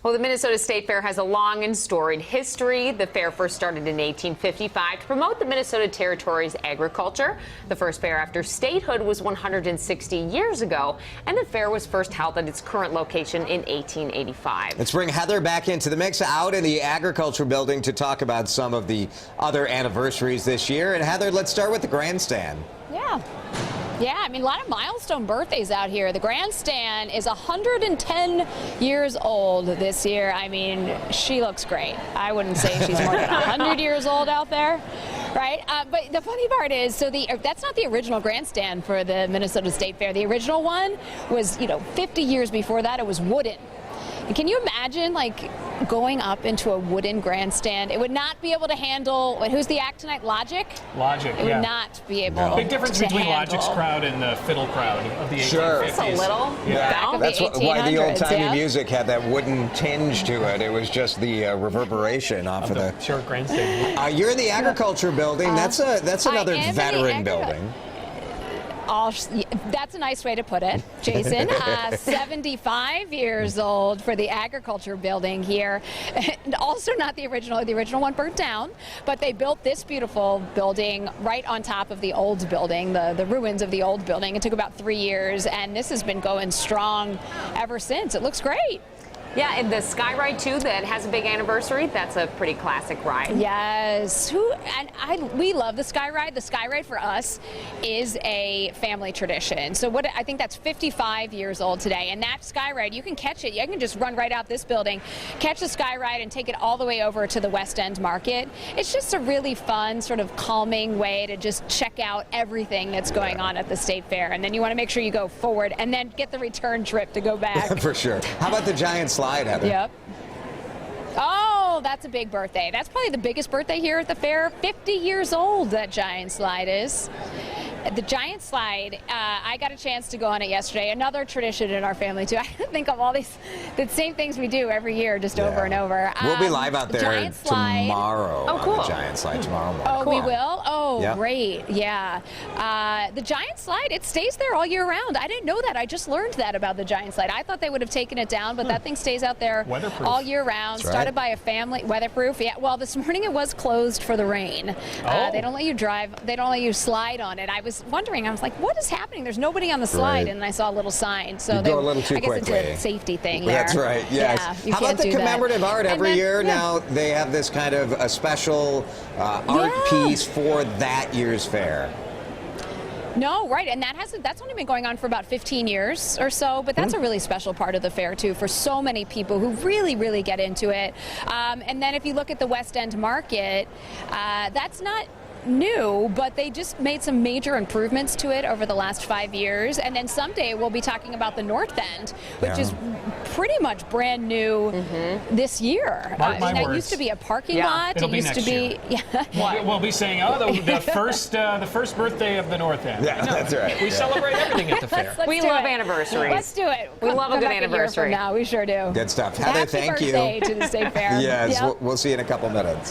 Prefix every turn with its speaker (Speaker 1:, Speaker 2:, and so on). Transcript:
Speaker 1: Well, the Minnesota State Fair has a long and storied history. The fair first started in 1855 to promote the Minnesota Territory's agriculture. The first fair after statehood was 160 years ago, and the fair was first held at its current location in 1885.
Speaker 2: Let's bring Heather back into the mix out in the Agriculture Building to talk about some of the other anniversaries this year. And Heather, let's start with the Grandstand.
Speaker 3: Yeah, I mean, a lot of milestone birthdays out here. The Grandstand is 110 years old this year. I mean, she looks great. I wouldn't say she's more than 100 years old out there, right? But the funny part is, that's not the original Grandstand for the Minnesota State Fair. The original one was, 50 years before that, it was wooden. And can you imagine, going up into a wooden grandstand? It would not be able to handle, who's the act tonight? Logic?
Speaker 4: Logic,
Speaker 3: It would not be able to
Speaker 4: Big difference between
Speaker 3: handle.
Speaker 4: Logic's crowd and the fiddle crowd of the 1850s.
Speaker 2: Sure.
Speaker 1: Just a little.
Speaker 4: Yeah.
Speaker 2: That's why the old-timey
Speaker 3: yeah.
Speaker 2: music had that wooden tinge to it. It was just the reverberation off of the...
Speaker 4: Sure, Grandstand.
Speaker 2: You're in the Agriculture Building. That's another veteran building.
Speaker 3: That's a nice way to put it, Jason. 75 years old for the Agriculture Building here. And also not the original. The original one burnt down, but they built this beautiful building right on top of the old building, the ruins of the old building. It took about 3 years, and this has been going strong ever since. It looks great.
Speaker 1: Yeah, and the Sky Ride, too, that has a big anniversary. That's a pretty classic ride.
Speaker 3: Yes. We love the Sky Ride. The Sky Ride for us is a family tradition. So I think that's 55 years old today. And that Sky Ride, you can catch it. You can just run right out this building, catch the Sky Ride, and take it all the way over to the West End Market. It's just a really fun, sort of calming way to just check out everything that's going on at the State Fair. And then you want to make sure you go forward and then get the return trip to go back.
Speaker 2: For sure. How about the giant slide, Heather?
Speaker 3: Yep. Oh, that's a big birthday. That's probably the biggest birthday here at the fair. 50 years old, that giant slide is. The giant slide, I got a chance to go on it yesterday. Another tradition in our family, too. I think of all the same things we do every year, just over and over.
Speaker 2: We'll be live out there tomorrow.
Speaker 1: Oh, cool.
Speaker 2: On the giant slide tomorrow morning.
Speaker 3: Oh, we will? Oh,
Speaker 2: Yep.
Speaker 3: Great. Yeah. The giant slide, it stays there all year round. I didn't know that. I just learned that about the giant slide. I thought they would have taken it down, but that thing stays out there all year round.
Speaker 2: That's
Speaker 3: Started
Speaker 2: right.
Speaker 3: by a family. Weatherproof. Yeah. Well, this morning it was closed for the rain. They don't let you drive. They don't let you slide on it. I was wondering. I was like, what is happening? There's nobody on the slide, and I saw a little sign. So
Speaker 2: you go a little too quickly.
Speaker 3: I guess it's a safety thing there.
Speaker 2: That's right. Yes.
Speaker 3: Yeah,
Speaker 2: How about the commemorative art every year?
Speaker 3: Yeah.
Speaker 2: Now they have this kind of a special art piece for that year's fair.
Speaker 3: No, right, and that's only been going on for about 15 years or so, but that's a really special part of the fair, too, for so many people who really, really get into it. And then if you look at the West End Market, that's not new, but they just made some major improvements to it over the last 5 years. And then someday we'll be talking about the North End, which is pretty much brand new this year. That used to be a parking lot.
Speaker 4: It'll
Speaker 3: it used to be.
Speaker 4: We'll be saying, the first birthday of the North End.
Speaker 2: Yeah, that's right.
Speaker 4: We celebrate everything at the fair.
Speaker 1: We love anniversaries.
Speaker 3: Let's do it.
Speaker 1: We love a good anniversary.
Speaker 3: Now we sure do.
Speaker 2: Good stuff. Heather,
Speaker 3: Happy
Speaker 2: thank you.
Speaker 3: birthday to the State Fair.
Speaker 2: Yes, we'll see you in a couple minutes.